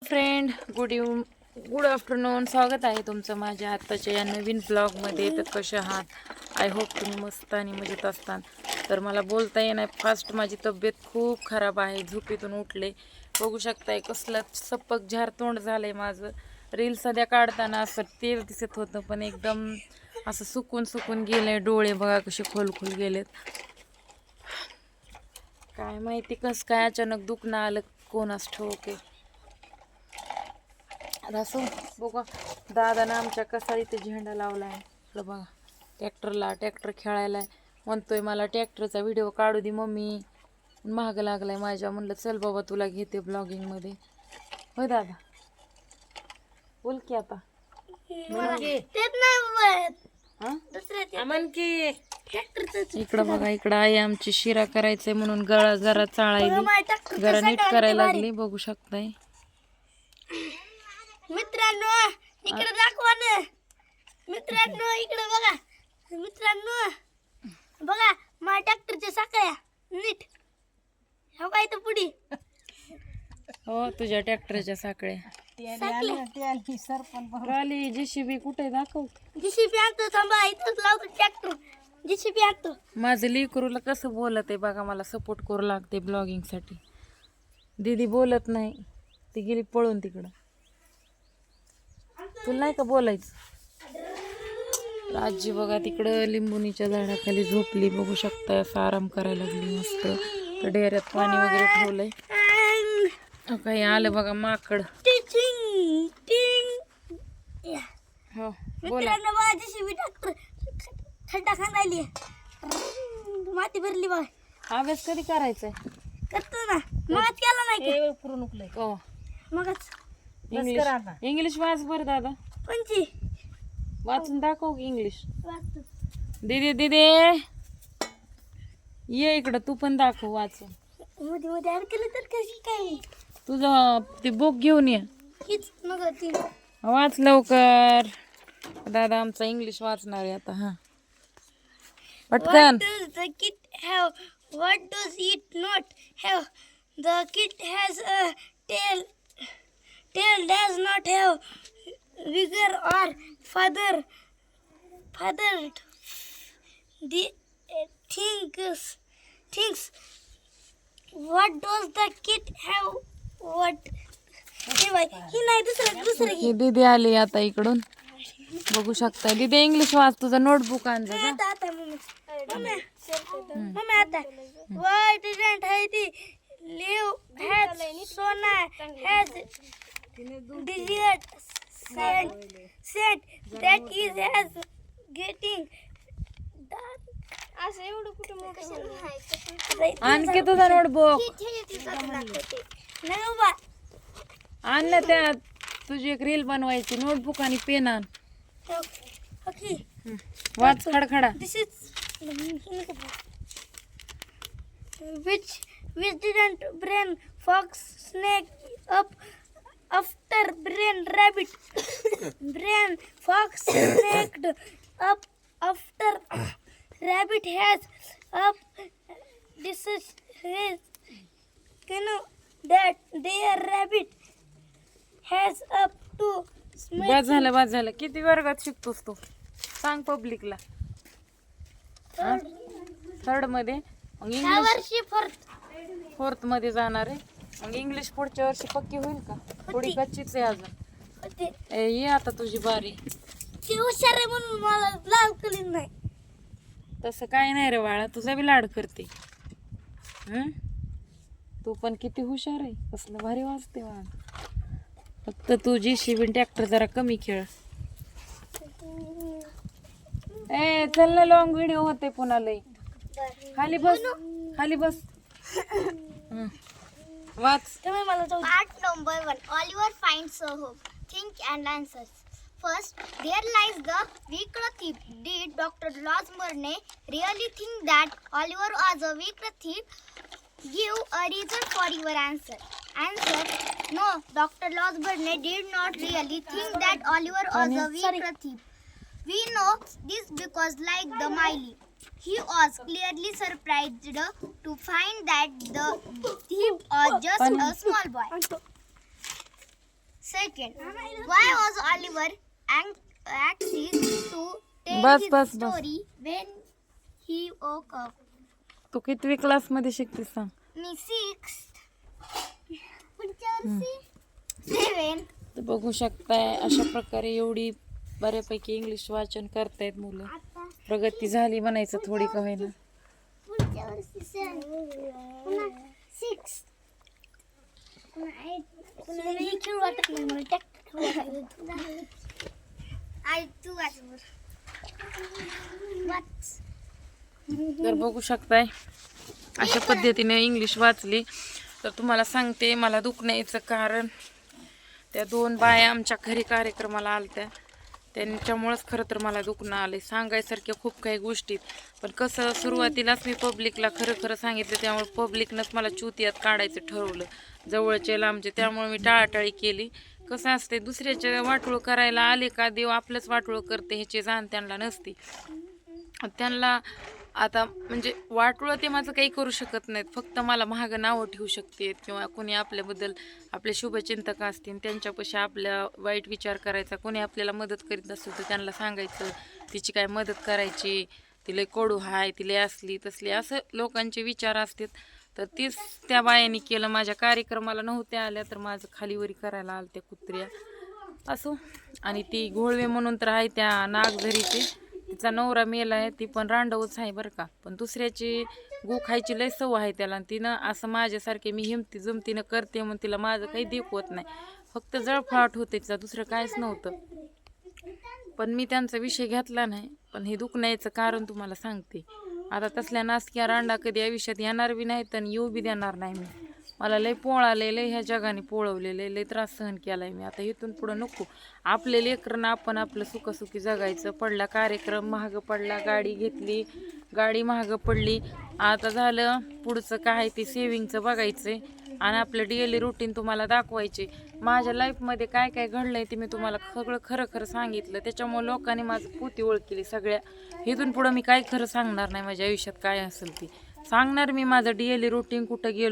Friend, good afternoon. स्वागत आहे तुमचं माझ्या आत्ताच्या या नवीन ब्लॉगमध्ये. तर कसे आहात? आय होप तुम्ही मस्त आणि मजेत असताल. तर मला बोलता येणार फास्ट, माझी तब्येत खूप खराब आहे. झोपेतून उठले, बघू शकताय कसलं सपक झार तोंड झालंय माझं. रील सध्या काढताना असं तेल दिसत होतं, पण एकदम असं सुकून गेलंय. डोळे बघा कसे खोल गेलेत. काय माहिती कसं काय अचानक दुखणं आलं, कोणास ठाऊक. असं बघा, दादानं आमच्या कसा इथे झेंडा लावलाय. इकडं बघा, ट्रॅक्टर खेळायला म्हणतोय मला ट्रॅक्टरचा व्हिडिओ काढू दे मम्मी. महाग लागलाय माझ्या. म्हणलं चल बाबा तुला घेते ब्लॉगिंगमध्ये. होय दादा, बोल की आता. इकडं बघा, इकडं आई आमची शिरा करायचंय म्हणून जरा चाळायली, जरा नीट करायला लागली. बघू शकताय मित्रांनो, इकडे दाखवा ना. मित्रांनो, इकडे बघा. मित्रांनो बघा, माझ्या ट्रॅक्टरच्या साकळ्या नीट हो काय तर पुढी. हो, तुझ्या ट्रॅक्टरच्या साकळ्या. गाली जेसीबी कुठे दाखव. जीसीबी आणतो, थांबा इथंच लावतो ट्रॅक्टर. जीसीबी आणतो. माझं लेकरूला कसं बोलत आहे बघा, मला सपोर्ट करू लागते ब्लॉगिंग साठी. दीदी बोलत नाही, ती गेली पळून तिकडं. तुला नाही का बोलायचं? आजी बघा तिकडं लिंबुनीच्या झाडाखाली झोपली, बघू शकताय. असं आराम करायला लागली मस्त. तर डेऱ्यात पाणी वगैरे ठेवलंय. काही आलं बघा माकड. हो बोला. मित्रांनो बघा, जीसीबी ट्रॅक्टर खड्डा खांदायली, माती भरली बघा. अभ्यास कधी करायचाय? करतो ना, मगच केला नाही का? हो, मगच. इंग्लिश वाच बरं दादा. कोणची वाचून दाखव की इंग्लिश. वाचतो. दीदी ये इकडं, तू पण दाखव वाचून. मध्ये मध्ये अडकलं तर कशी काय? तुझं ते बुक घेऊन ये, हीच मग ती वाच लवकर. दादा आमचा इंग्लिश वाचणार आहे आता. हा पटकन. What does the kit have? What does it not have? The kit has a tail. Tail does not have vigor or feather. The things. What does the kit have? What? हे बाई, ही नाही दुसरं ही दीदी आली आता इकडून, बघू शकता. दीदी इंग्लिश वाच, तुझं नोटबुक आण जा. आता मम्मी आता. Why didn't Heidi live has Sona has desired said that is has getting असं एवढं कुठे मोठं आणखी तुझा नोटबुक नाही बाबा. आण ना. त्या तुझी एक रील बनवायची, नोटबुक आणि पेन आण. Okay. Watch खडखडा. This is which didn't brain fox snake up after brain rabbit. Brain fox snaked up after rabbit has up. This is that their rabbit has up to बस झालं. किती वर्गात शिकतोस तू? सांग पब्लिकला. Third मध्ये. मग ह्या English वर्षी fourth मध्ये जाणार आहे. मग इंग्लिश पुढच्या वर्षी पक्की होईल का? थोडी कच्चीच आहे अजून. ये आता तुझी बारी. ती हुशार आहे म्हणून मला लाल कलीन नाही. तसं काय नाही रे बाळा, तुझा बी लाड करते. तू पण किती हुशार आहे, कसलं भारी वाजते बाळा. फक्त तू जीसीबी ट्रॅक्टर जरा कमी खेळ. चल ना, लॉंग व्हिडिओ होते पुन्हा लई. खाली बस. वाच. तुम्ही मला Part number 1. Oliver finds a home. Think and answers. First, there lies the Vikra thief. Did Dr. Losmerne really think that Oliver was a Vikra thief? Give a reason for your answer. Answer: no, Dr. Losmerne did not really think that Oliver was a Vikra thief. We know this because, like the Miley, he was clearly surprised to find that the thief was just a small boy. Second, why was Oliver anxious to tell Bas, his bas, bas. story when he woke up? तू कितवी क्लासमध्ये शिकतेस सांग? Me 6th. पुढच्या वर्षी 7. तर बघू शकताय अशा प्रकारे एवढी बऱ्यापैकी इंग्लिश वाचन करतायत मुलं. आता प्रगती झाली म्हणायचं थोडी का होईना. पुढच्या वर्षी 7. पुन्हा 6. पुन्हा 8. पुन्हा हे खेळ वाटत नाही मला. ट्रॅक्टर आई तू वाच वाच. तर बघू शकताय अशा पद्धतीने इंग्लिश वाचली. तर तुम्हाला सांगते मला दुखण्याचं कारण त्या 2 बाया आमच्या घरी कार्यक्रमाला आलत्या त्यांच्यामुळंच खरं तर मला दुखणं आलं. सांगायसारख्या खूप काही गोष्टी पण कसं सुरुवातीलाच मी पब्लिकला खरं सांगितलं त्यामुळे पब्लिकनंच मला चुतियात काढायचं ठरवलं जवळचे लांबचे. त्यामुळे मी टाळाटाळी केली. कसं असते दुसऱ्याचे वाटोळं करायला आले का देव आपलंच वाटोळं करते ह्याची जाण त्यांना नसती. त्यांना आता म्हणजे वाटोळं ते माझं काही करू शकत नाहीत. फक्त मला महाग नावं ठेवू शकते किंवा कोणी आपल्याबद्दल आपले शुभचिंतक असतील त्यांच्यापाशी आपल्या वाईट विचार करायचा. कोणी आपल्याला मदत करीत असेल तर त्यांना सांगायचं तिची काय मदत करायची. तिला कडू हाय तिला असली तसली असं लोकांचे विचार असतात. तर तीच त्या बायांनी केलं. माझ्या कार्यक्रमाला नव्हत्या आल्या तर माझं खालीवरी करायला आलं त्या कुत्र्या असो. आणि ती घोळवे म्हणून तर आहे त्या नागझरीची तिचा नवरा मेला आहे. ती पण रांडवच आहे बरं का. पण दुसऱ्याची गो खायची लय सवय आहे त्याला. तिनं असं माझ्यासारखे मी हिमती जमतीनं करते म्हणून तिला माझं काही देखवत नाही. फक्त जळफळाट होते तिचा दुसरं काहीच नव्हतं. पण मी त्यांचा विषय घेतला नाही. पण हे दुखण्याचं कारण तुम्हाला सांगते. आता तसल्या नासक्या रांडा कधी आयुष्यात येणार बी नाहीत आणि येऊ बी देणार नाही मी. मला लय पोळाले लय ह्या जगाने पोळवलेलं लय त्रास सहन केलाय मी. आता इथून पुढं नको. आपले लेकरं आपण आपलं सुखसुखी जगायचं. पडला कार्यक्रम महाग पडला गाडी घेतली गाडी महाग पडली. आता झालं पुढचं काय ते सेविंगचं बघायचंय आणि आपलं डेली रुटीन तुम्हाला दाखवायचे. माझ्या लाईफमध्ये काय काय घडलंय ते मी तुम्हाला सगळं खरं सांगितलं. त्याच्यामुळे लोकांनी माझं पोती ओळखली सगळ्या. इथून पुढं मी काय खरं सांगणार नाही. माझ्या आयुष्यात काय असेल ती सांगणार मी. माझं डेली रुटीन कुठं गेलो